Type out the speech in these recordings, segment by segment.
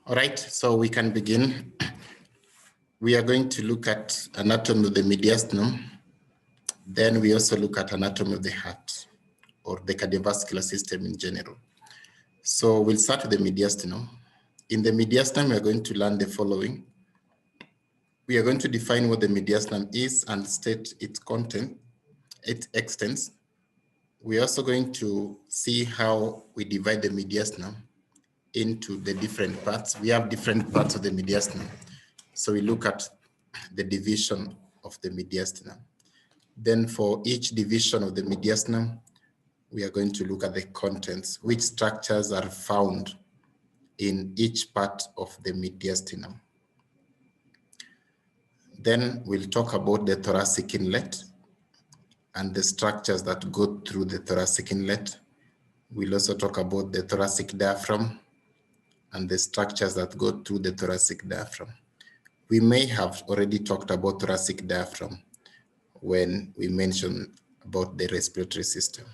All right, so we can begin. We are going to look at anatomy of the mediastinum. Then we also look at anatomy of the heart or the cardiovascular system in general. So we'll start with the mediastinum. In the mediastinum, we are going to learn the following. We are going to define what the mediastinum is and state its content, its extents. We're also going to see how we divide the mediastinum into the different parts. We have different parts of the mediastinum. So we look at the division of the mediastinum. Then for each division of the mediastinum, we are going to look at the contents, which structures are found in each part of the mediastinum. Then we'll talk about the thoracic inlet and the structures that go through the thoracic inlet. We'll also talk about the thoracic diaphragm and the structures that go through the thoracic diaphragm. We may have already talked about thoracic diaphragm when we mentioned about the respiratory system.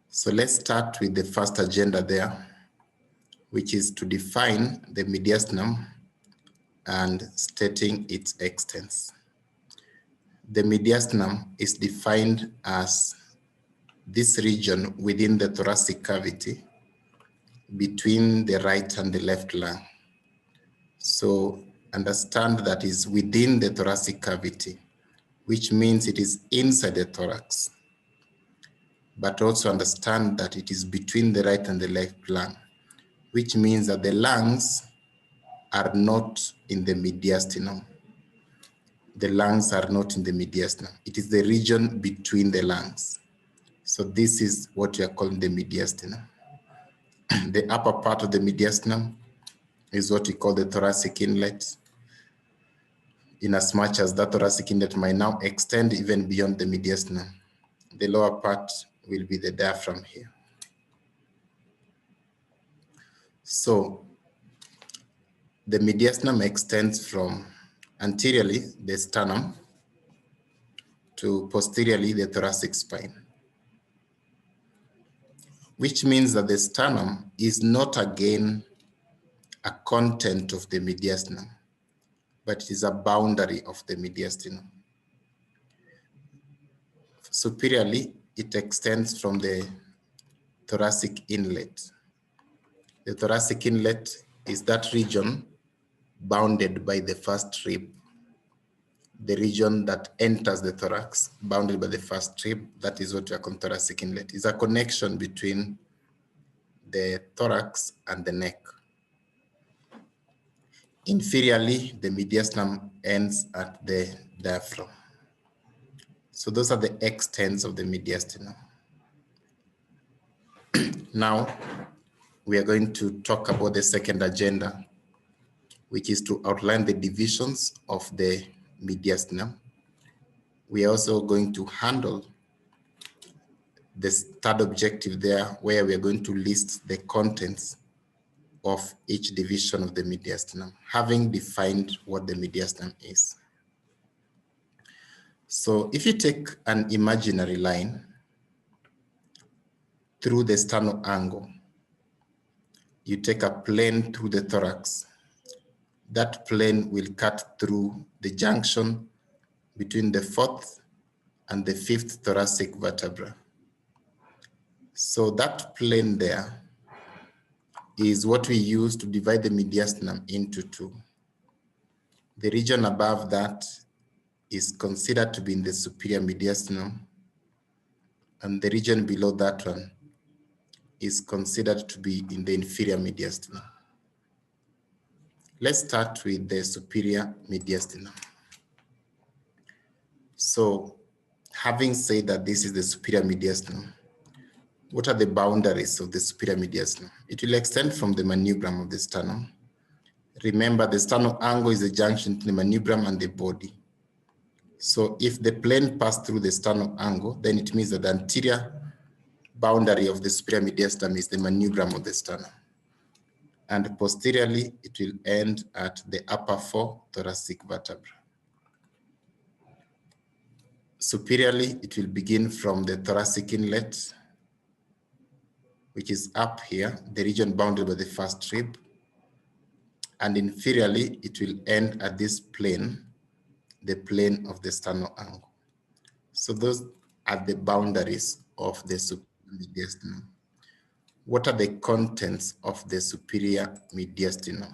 So let's start with the first agenda there, which is to define the mediastinum and stating its extents. The mediastinum is defined as this region within the thoracic cavity between the right and the left lung. So understand that is within the thoracic cavity, which means it is inside the thorax. But also understand that it is between the right and the left lung, which means that the lungs are not in the mediastinum. The lungs are not in the mediastinum. It is the region between the lungs. So this is what we are calling the mediastinum. The upper part of the mediastinum is what we call the thoracic inlet, in as much as that thoracic inlet might now extend even beyond the mediastinum. The lower part will be the diaphragm here. So the mediastinum extends from anteriorly the sternum to posteriorly the thoracic spine, which means that the sternum is not again a content of the mediastinum, but it is a boundary of the mediastinum. Superiorly, it extends from the thoracic inlet. The thoracic inlet is that region bounded by the first rib, the region that enters the thorax, bounded by the first rib. That is what we call thoracic inlet. It's a connection between the thorax and the neck. Inferiorly, the mediastinum ends at the diaphragm. So those are the extents of the mediastinum. Now, we are going to talk about the second agenda, which is to outline the divisions of the mediastinum. We are also going to handle this third objective there, where we are going to list the contents of each division of the mediastinum, having defined what the mediastinum is. So if you take an imaginary line through the sternal angle, you take a plane through the thorax, that plane will cut through the junction between the fourth and the fifth thoracic vertebra. So that plane there is what we use to divide the mediastinum into two. The region above that is considered to be in the superior mediastinum, and the region below that one is considered to be in the inferior mediastinum. Let's start with the superior mediastinum. So, having said that this is the superior mediastinum, what are the boundaries of the superior mediastinum? It will extend from the manubrium of the sternum. Remember, the sternal angle is the junction between the manubrium and the body. So if the plane passed through the sternal angle, then it means that the anterior boundary of the superior mediastinum is the manubrium of the sternum. And posteriorly, it will end at the upper four thoracic vertebrae. Superiorly, it will begin from the thoracic inlet, which is up here, the region bounded by the first rib, and inferiorly, it will end at this plane, the plane of the sternal angle. So those are the boundaries of the superior mediastinum. What are the contents of the superior mediastinum?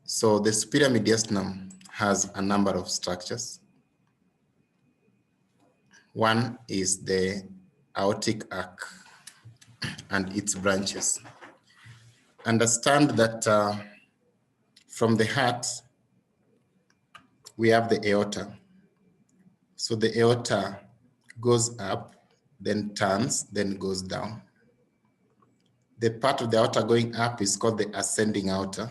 So the superior mediastinum has a number of structures. One is the aortic arc and its branches. Understand that from the heart, we have the aorta. So the aorta goes up, then turns, then goes down. The part of the aorta going up is called the ascending aorta.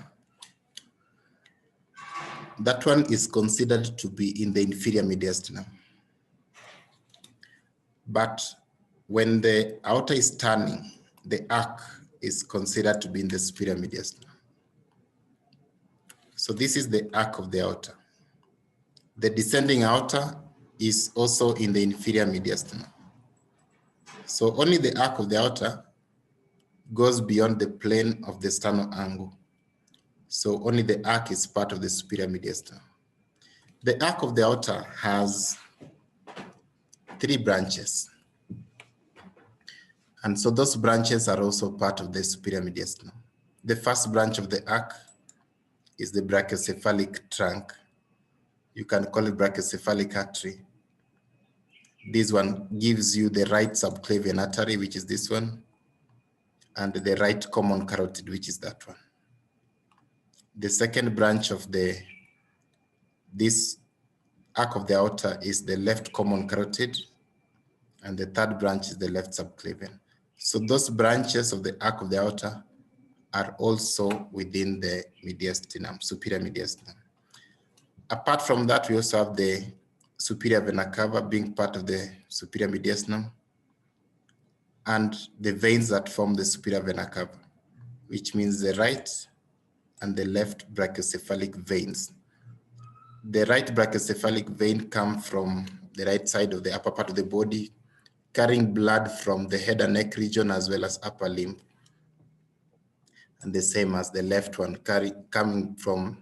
That one is considered to be in the inferior mediastinum. But when the aorta is turning, the arc is considered to be in the superior mediastinum. So this is the arc of the aorta. The descending aorta is also in the inferior mediastinum. So only the arc of the aorta goes beyond the plane of the sternal angle. So only the arc is part of the superior mediastinum. The arc of the aorta has 3 branches. And so those branches are also part of the superior mediastinum. The first branch of the arc is the brachiocephalic trunk. You can call it brachiocephalic artery. This one gives you the right subclavian artery, which is this one, and the right common carotid, which is that one. The second branch of this arc of the aorta is the left common carotid, and the third branch is the left subclavian. So those branches of the arc of the aorta are also within the mediastinum, superior mediastinum. Apart from that, we also have the superior vena cava being part of the superior mediastinum, and the veins that form the superior vena cava, which means the right and the left brachiocephalic veins. The right brachiocephalic vein comes from the right side of the upper part of the body, carrying blood from the head and neck region as well as upper limb. And the same as the left one, coming from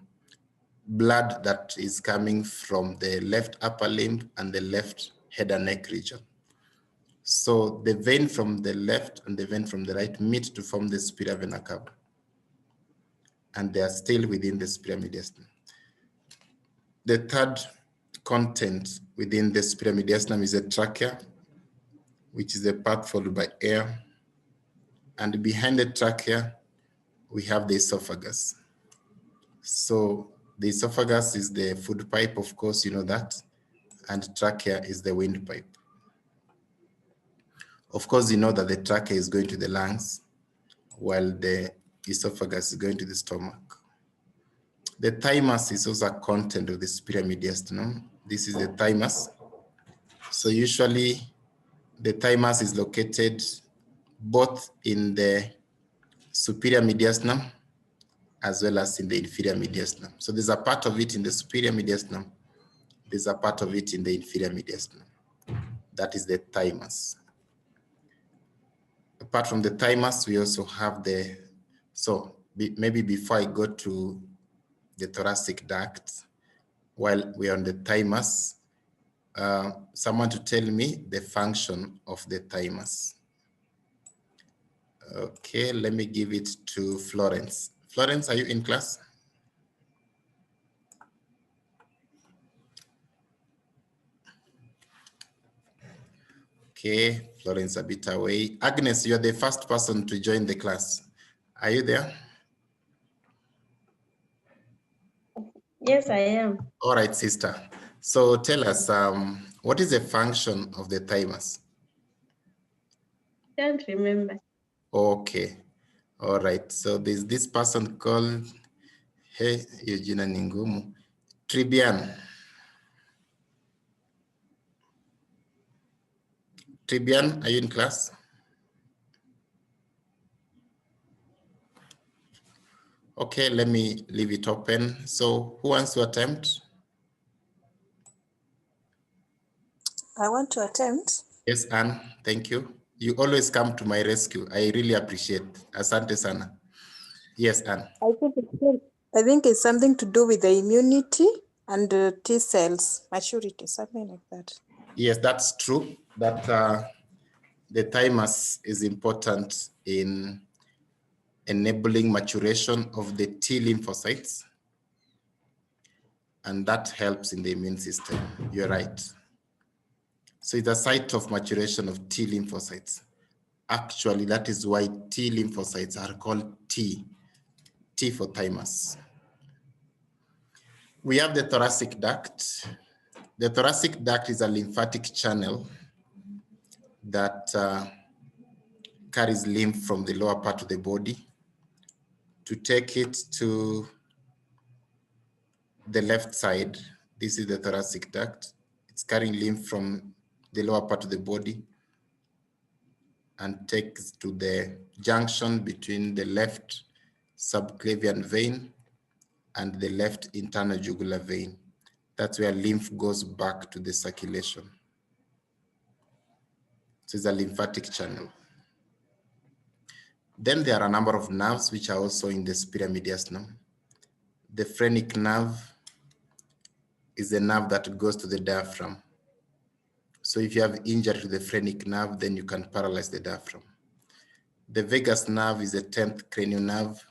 blood that is coming from the left upper limb and the left head and neck region. So the vein from the left and the vein from the right meet to form the superior vena cava, and they are still within the superior mediastinum. The third content within the superior mediastinum is the trachea, which is the part followed by air. And behind the trachea, we have the esophagus. So the esophagus is the food pipe, of course, you know that, and trachea is the windpipe. Of course, you know that the trachea is going to the lungs, while the esophagus is going to the stomach. The thymus is also a content of the superior mediastinum. This is the thymus. So usually the thymus is located both in the superior mediastinum as well as in the inferior mediastinum. So there's a part of it in the superior mediastinum. There's a part of it in the inferior mediastinum. That is the thymus. Apart from the thymus, we also have the, maybe before I go to the thoracic duct, while we're on the thymus, someone to tell me the function of the thymus. Okay, let me give it to Florence. Florence, are you in class? Okay, Florence a bit away. Agnes, you're the first person to join the class. Are you there? Yes, I am. All right, sister. So tell us, what is the function of the thymus? Can't remember. Okay. All right. So there's this person called, hey, Eugenia Ningumu, Tribian. Tribian, are you in class? Okay, let me leave it open. So who wants to attempt? I want to attempt. Yes, Anne, thank you. You always come to my rescue. I really appreciate. Asante sana. Yes, Anne. I think it's something to do with the immunity and T cells maturity, something like that. Yes, that's true. That the thymus is important in enabling maturation of the T lymphocytes, and that helps in the immune system. You're right. So it's a site of maturation of T lymphocytes. Actually, that is why T lymphocytes are called T for thymus. We have the thoracic duct. The thoracic duct is a lymphatic channel that carries lymph from the lower part of the body to take it to the left side. This is the thoracic duct. It's carrying lymph from the lower part of the body and takes to the junction between the left subclavian vein and the left internal jugular vein. That's where lymph goes back to the circulation. So it's a lymphatic channel. Then there are a number of nerves which are also in the superior mediastinum. The phrenic nerve is the nerve that goes to the diaphragm. So if you have injury to the phrenic nerve, then you can paralyze the diaphragm. The vagus nerve is the 10th cranial nerve,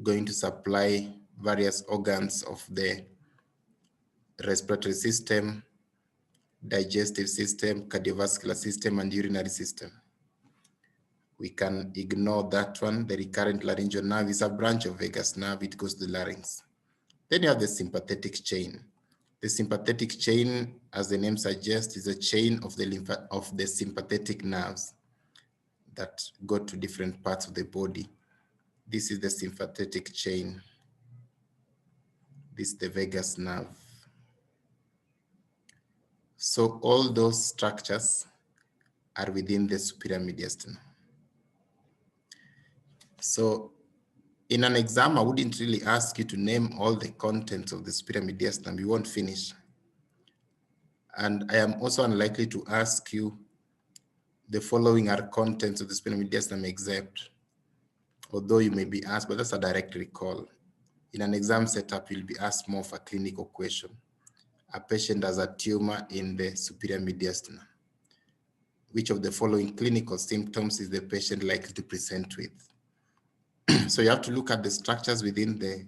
going to supply various organs of the respiratory system, digestive system, cardiovascular system, and urinary system. We can ignore that one. The recurrent laryngeal nerve is a branch of vagus nerve. It goes to the larynx. Then you have the sympathetic chain. The sympathetic chain, as the name suggests, is a chain of the sympathetic nerves that go to different parts of the body. This is the sympathetic chain. This is the vagus nerve. So all those structures are within the superior mediastinum. So in an exam, I wouldn't really ask you to name all the contents of the superior mediastinum. You won't finish. And I am also unlikely to ask you the following are contents of the superior mediastinum except, although you may be asked, but that's a direct recall. In an exam setup, you'll be asked more of a clinical question. A patient has a tumor in the superior mediastinum. Which of the following clinical symptoms is the patient likely to present with? So you have to look at the structures within the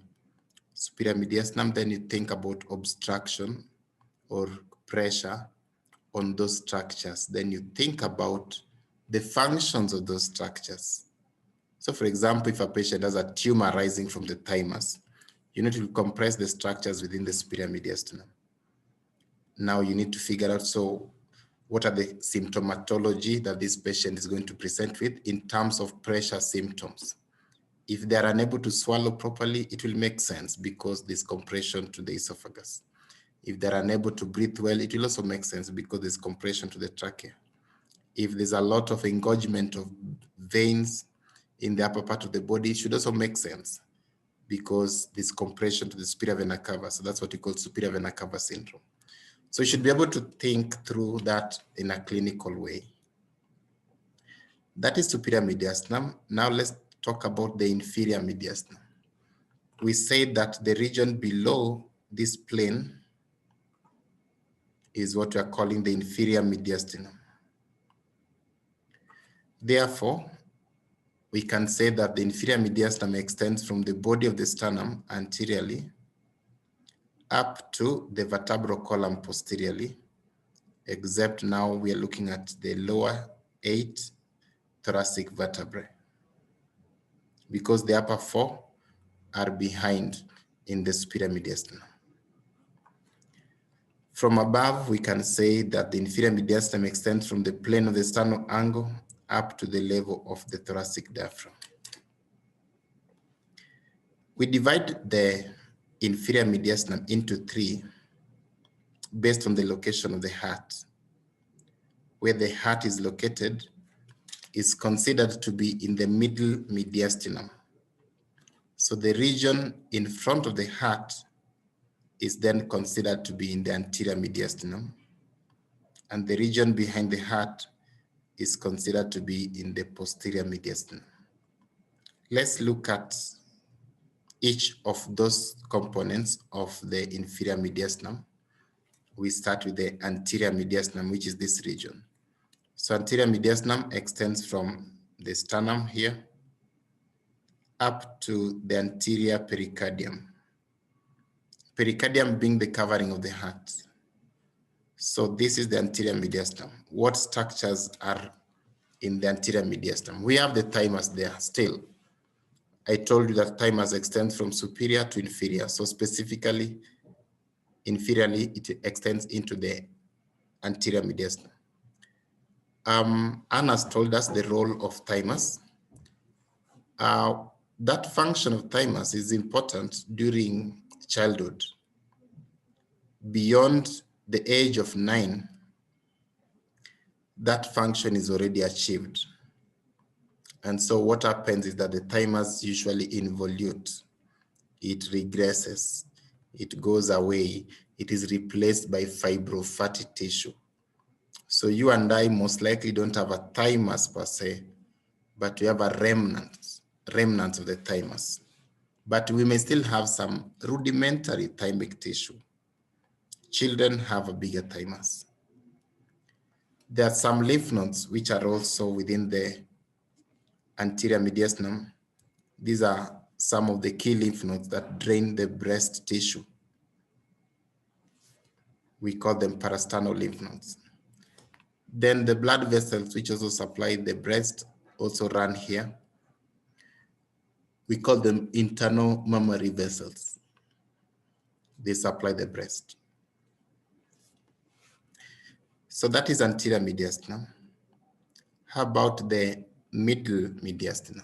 superior mediastinum, then you think about obstruction or pressure on those structures. Then you think about the functions of those structures. So for example, if a patient has a tumor rising from the thymus, you need to compress the structures within the superior mediastinum. Now you need to figure out, so what are the symptomatology that this patient is going to present with in terms of pressure symptoms? If they are unable to swallow properly, it will make sense because there's compression to the esophagus. If they're unable to breathe well, it will also make sense because there's compression to the trachea. If there's a lot of engorgement of veins in the upper part of the body, it should also make sense because there's compression to the superior vena cava. So that's what we call superior vena cava syndrome. So you should be able to think through that in a clinical way. That is superior mediastinum. Now let's talk about the inferior mediastinum. We say that the region below this plane is what we are calling the inferior mediastinum. Therefore, we can say that the inferior mediastinum extends from the body of the sternum anteriorly up to the vertebral column posteriorly, except now we are looking at the lower 8 thoracic vertebrae, because the upper 4 are behind in the superior mediastinum. From above, we can say that the inferior mediastinum extends from the plane of the sternal angle up to the level of the thoracic diaphragm. We divide the inferior mediastinum into 3 based on the location of the heart. Where the heart is located is considered to be in the middle mediastinum. So the region in front of the heart is then considered to be in the anterior mediastinum, and the region behind the heart is considered to be in the posterior mediastinum. Let's look at each of those components of the inferior mediastinum. We start with the anterior mediastinum, which is this region. So anterior mediastinum extends from the sternum here up to the anterior pericardium. Pericardium being the covering of the heart. So this is the anterior mediastinum. What structures are in the anterior mediastinum? We have the thymus there still. I told you that thymus extends from superior to inferior. So specifically, inferiorly, it extends into the anterior mediastinum. Anna has told us the role of thymus. That function of thymus is important during childhood. Beyond the age of 9, that function is already achieved. And so what happens is that the thymus usually involutes, it regresses, it goes away, it is replaced by fibrofatty tissue. So you and I most likely don't have a thymus per se, but we have a remnant of the thymus. But we may still have some rudimentary thymic tissue. Children have a bigger thymus. There are some lymph nodes which are also within the anterior mediastinum. These are some of the key lymph nodes that drain the breast tissue. We call them parasternal lymph nodes. Then the blood vessels which also supply the breast also run here. We call them internal mammary vessels. They supply the breast. So that is anterior mediastinum. How about the middle mediastinum?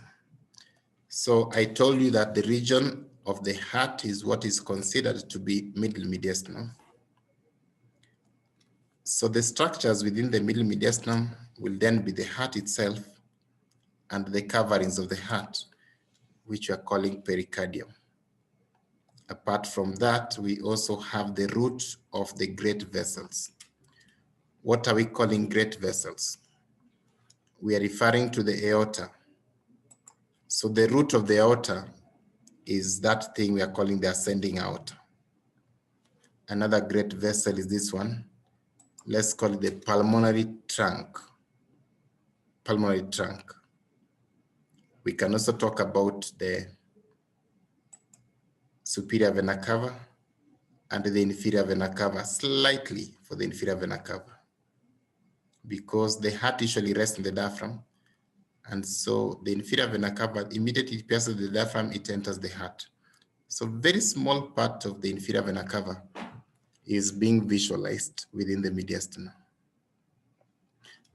So I told you that the region of the heart is what is considered to be middle mediastinum. So the structures within the middle mediastinum will then be the heart itself and the coverings of the heart, which we are calling pericardium. Apart from that, we also have the root of the great vessels. What are we calling great vessels? We are referring to the aorta. So the root of the aorta is that thing we are calling the ascending aorta. Another great vessel is this one. Let's call it the pulmonary trunk. Pulmonary trunk. We can also talk about the superior vena cava and the inferior vena cava, slightly for the inferior vena cava, because the heart usually rests in the diaphragm. And so the inferior vena cava, immediately it passes the diaphragm, it enters the heart. So very small part of the inferior vena cava is being visualized within the mediastinum.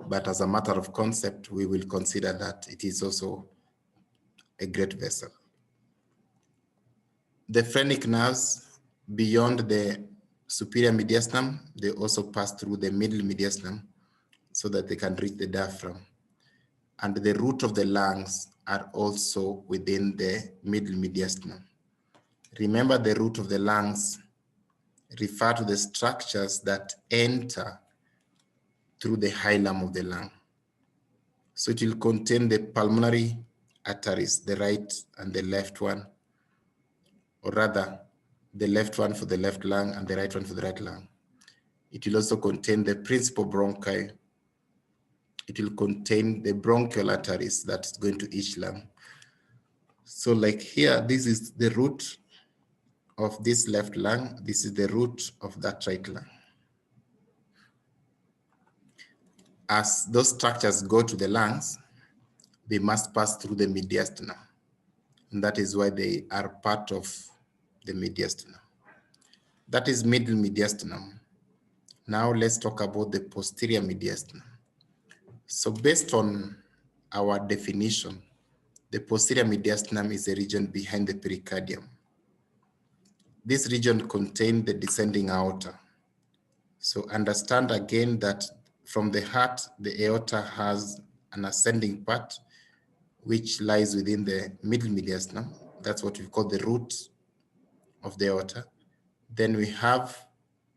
But as a matter of concept, we will consider that it is also a great vessel. The phrenic nerves beyond the superior mediastinum, they also pass through the middle mediastinum so that they can reach the diaphragm. And the root of the lungs are also within the middle mediastinum. Remember, the root of the lungs refer to the structures that enter through the hilum of the lung. So it will contain the pulmonary arteries, the right and the left one, or rather the left one for the left lung and the right one for the right lung. It will also contain the principal bronchi. It will contain the bronchial arteries that's going to each lung. So like here, this is the root of this left lung. This is the root of that right lung. As those structures go to the lungs, they must pass through the mediastinum. And that is why they are part of the mediastinum. That is middle mediastinum. Now let's talk about the posterior mediastinum. So based on our definition, the posterior mediastinum is a region behind the pericardium. This region contains the descending aorta. So understand again that from the heart, the aorta has an ascending part which lies within the middle mediastinum. That's what we call the root of the aorta. Then we have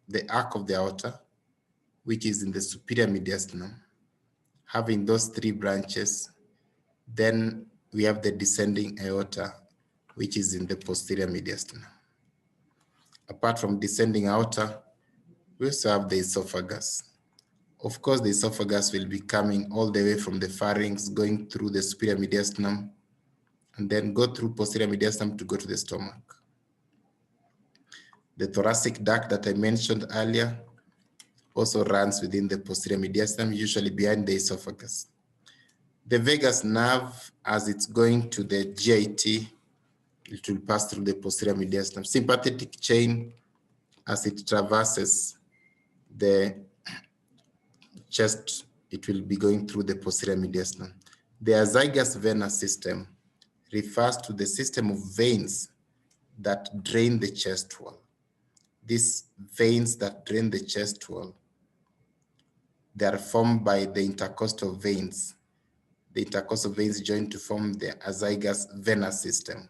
the arc of the aorta, which is in the superior mediastinum, having those three branches, then we have the descending aorta, which is in the posterior mediastinum. Apart from descending aorta, we also have the esophagus. Of course, the esophagus will be coming all the way from the pharynx, going through the superior mediastinum, and then go through posterior mediastinum to go to the stomach. The thoracic duct that I mentioned earlier also runs within the posterior mediastinum, usually behind the esophagus. The vagus nerve, as it's going to the GIT, it will pass through the posterior mediastinum. Sympathetic chain, as it traverses the chest, it will be going through the posterior mediastinum. The azygous venous system refers to the system of veins that drain the chest wall. These veins that drain the chest wall, they are formed by the intercostal veins. The intercostal veins join to form the azygous venous system.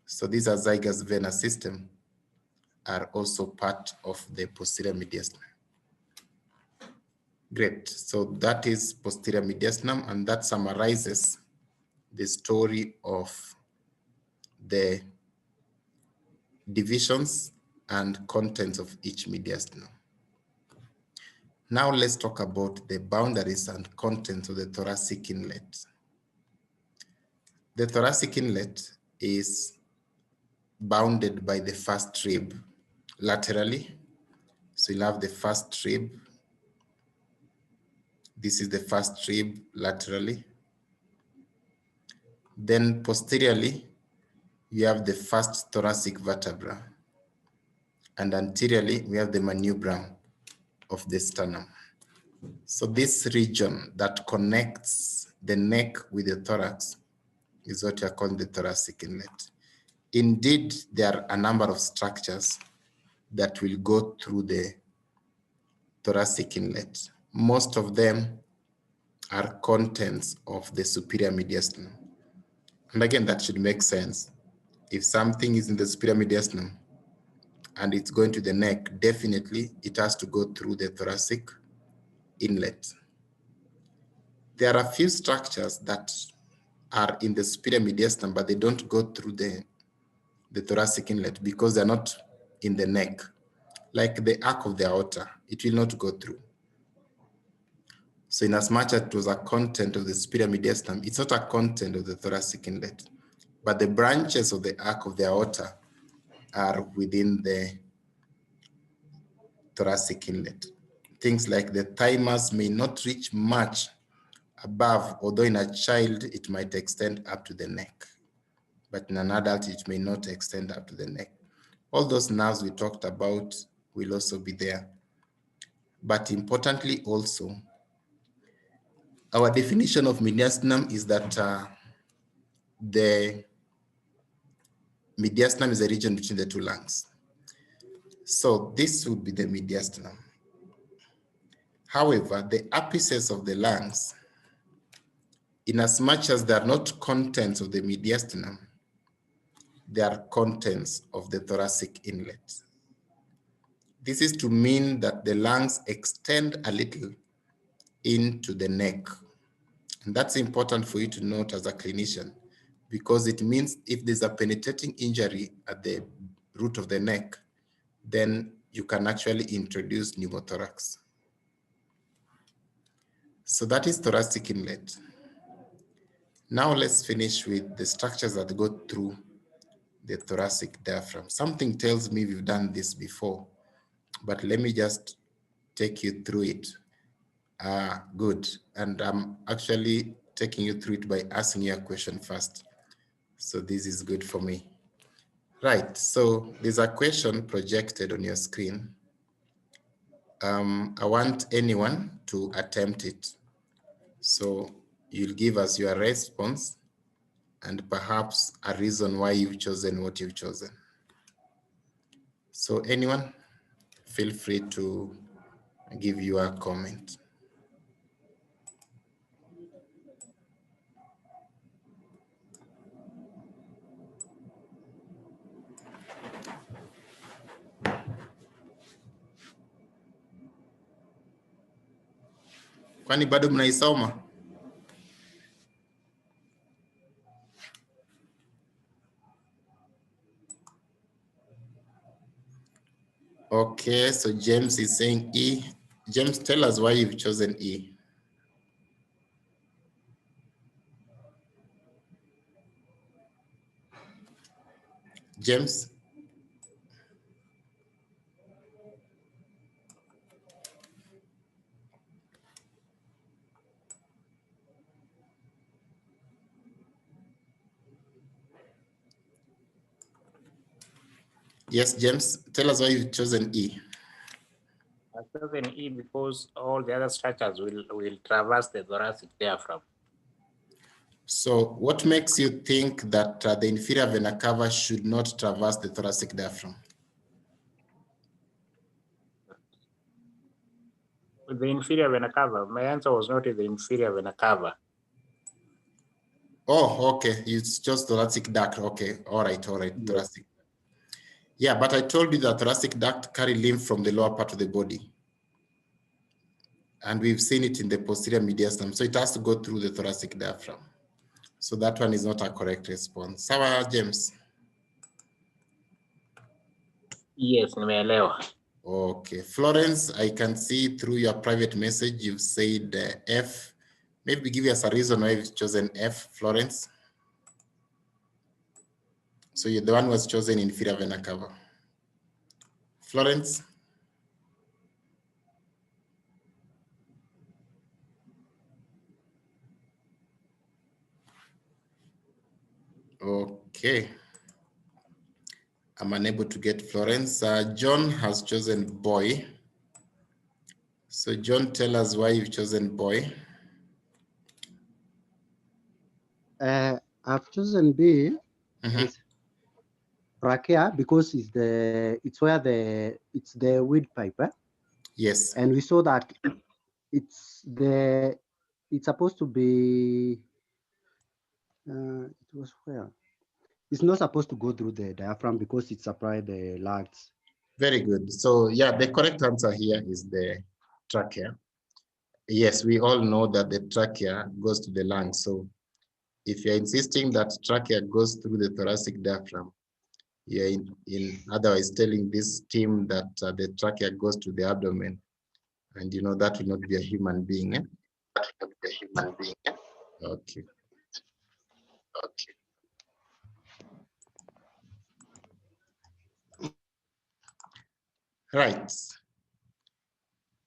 So these azygous venous system are also part of the posterior mediastinum. Great, so that is posterior mediastinum, and that summarizes the story of the divisions and contents of each mediastinum. Now let's talk about the boundaries and contents of the thoracic inlet. The thoracic inlet is bounded by the first rib laterally. So you'll have the first rib. This is the first rib laterally. Then posteriorly, you have the first thoracic vertebra. And anteriorly, we have the manubrium of the sternum. So this region that connects the neck with the thorax is what we are calling the thoracic inlet. Indeed, there are a number of structures that will go through the thoracic inlet. Most of them are contents of the superior mediastinum. And again, that should make sense. If something is in the superior mediastinum and it's going to the neck, definitely it has to go through the thoracic inlet. There are a few structures that are in the superior mediastinum, but they don't go through the thoracic inlet because they're not in the neck. Like the arc of the aorta, it will not go through. So in as much as it was a content of the superior mediastinum, it's not a content of the thoracic inlet, but the branches of the arc of the aorta are within the thoracic inlet. Things like the thymus may not reach much above, although in a child, it might extend up to the neck. But in an adult, it may not extend up to the neck. All those nerves we talked about will also be there. But importantly also, our definition of mediastinum is that the mediastinum is a region between the two lungs. So this would be the mediastinum. However, the apices of the lungs, in as much as they are not contents of the mediastinum, they are contents of the thoracic inlet. This is to mean that the lungs extend a little into the neck. And that's important for you to note as a clinician, because it means if there's a penetrating injury at the root of the neck, then you can actually introduce pneumothorax. So that is thoracic inlet. Now let's finish with the structures that go through the thoracic diaphragm. Something tells me we've done this before, but let me just take you through it. Good. And I'm actually taking you through it by asking you a question first. So this is good for me. Right, so there's a question projected on your screen. I want anyone to attempt it. So you'll give us your response and perhaps a reason why you've chosen what you've chosen. So anyone, feel free to give your comment. Kwani bado mnaisoma? Okay, so James is saying E. James, tell us why you've chosen E. James? Yes, James, tell us why you've chosen E. I've chosen E because all the other structures will traverse the thoracic diaphragm. So what makes you think that the inferior vena cava should not traverse the thoracic diaphragm? With the inferior vena cava, my answer was not in the inferior vena cava. Oh, okay. It's just thoracic duct. Okay. All right. Yes. Thoracic. Yeah, but I told you that thoracic duct carry lymph from the lower part of the body. And we've seen it in the posterior mediastinum. So it has to go through the thoracic diaphragm. So that one is not a correct response. Sawa, James? Yes, nimeelewa. Okay. Florence, I can see through your private message, you've said F. Maybe give us a reason why you've chosen F, Florence. So you're the one who was chosen inferior vena cava. Florence? Okay. I'm unable to get Florence. John has chosen boy. So John, tell us why you've chosen boy. I've chosen B. It's trachea because it's the weed pipe. Yes. And we saw that it's supposed to be it was where it's not supposed to go through the diaphragm because it supplies the lungs. Very good. So yeah, the correct answer here is the trachea. Yes, we all know that the trachea goes to the lungs. So if you're insisting that trachea goes through the thoracic diaphragm, you're in otherwise telling this team that the trachea goes to the abdomen, and you know that will not be a human being. Eh? That will not be a human being. Eh? Okay. Okay. Right.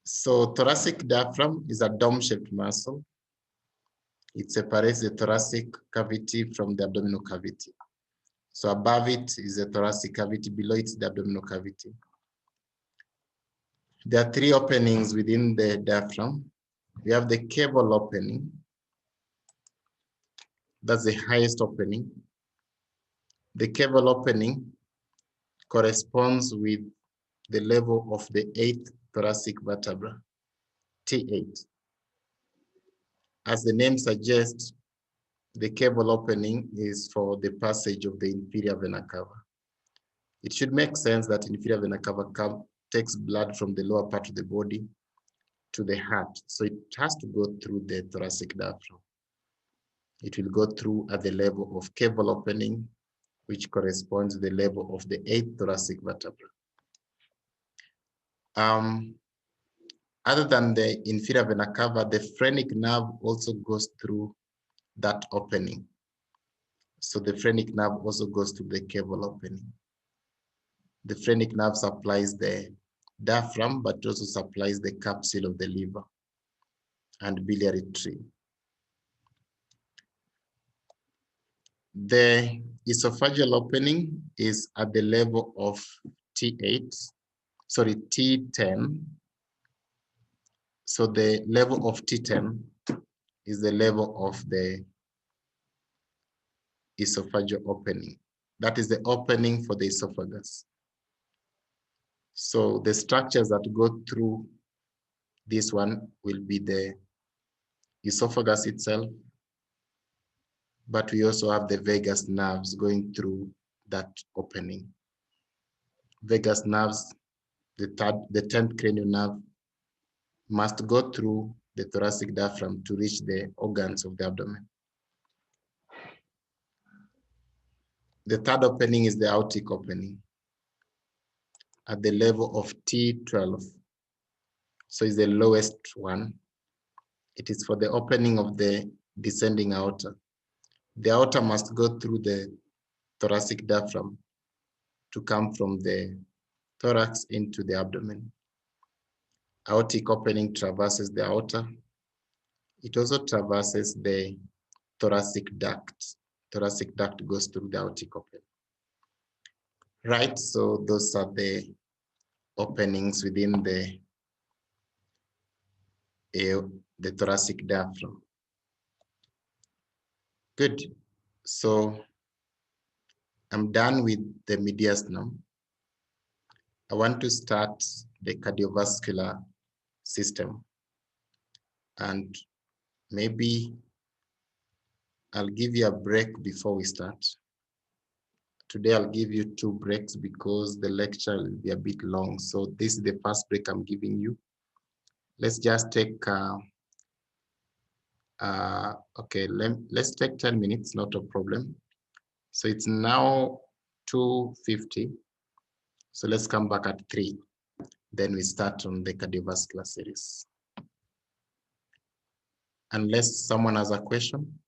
So thoracic diaphragm is a dome-shaped muscle. It separates the thoracic cavity from the abdominal cavity. So above it is the thoracic cavity, below it is the abdominal cavity. There are three openings within the diaphragm. We have the cable opening. That's the highest opening. The cable opening corresponds with the level of the 8th thoracic vertebra, T8. As the name suggests, the cable opening is for the passage of the inferior vena cava. It should make sense that inferior vena cava takes blood from the lower part of the body to the heart. So it has to go through the thoracic diaphragm. It will go through at the level of cable opening, which corresponds to the level of the 8th thoracic vertebra. Other than the inferior vena cava, the phrenic nerve also goes through that opening. So the phrenic nerve also goes to the cable opening. The phrenic nerve supplies the diaphragm, but also supplies the capsule of the liver and biliary tree. The esophageal opening is at the level of T10. So the level of T10 is the level of the esophageal opening. That is the opening for the esophagus. So the structures that go through this one will be the esophagus itself, but we also have the vagus nerves going through that opening. Vagus nerves, the 10th cranial nerve, must go through the thoracic diaphragm to reach the organs of the abdomen. The third opening is the aortic opening at the level of T12. So it's the lowest one. It is for the opening of the descending aorta. The aorta must go through the thoracic diaphragm to come from the thorax into the abdomen. Aortic opening traverses the aorta. It also traverses the thoracic duct. Thoracic duct goes through the aortic opening. Right, so those are the openings within the thoracic diaphragm. Good. So I'm done with the mediastinum. I want to start the cardiovascular system. And maybe I'll give you a break before we start. Today I'll give you 2 breaks because the lecture will be a bit long. So this is the first break I'm giving you. Let's just take, let's take 10 minutes, not a problem. So it's now 2:50. So let's come back at 3. Then we start on the cardiovascular series. Unless someone has a question.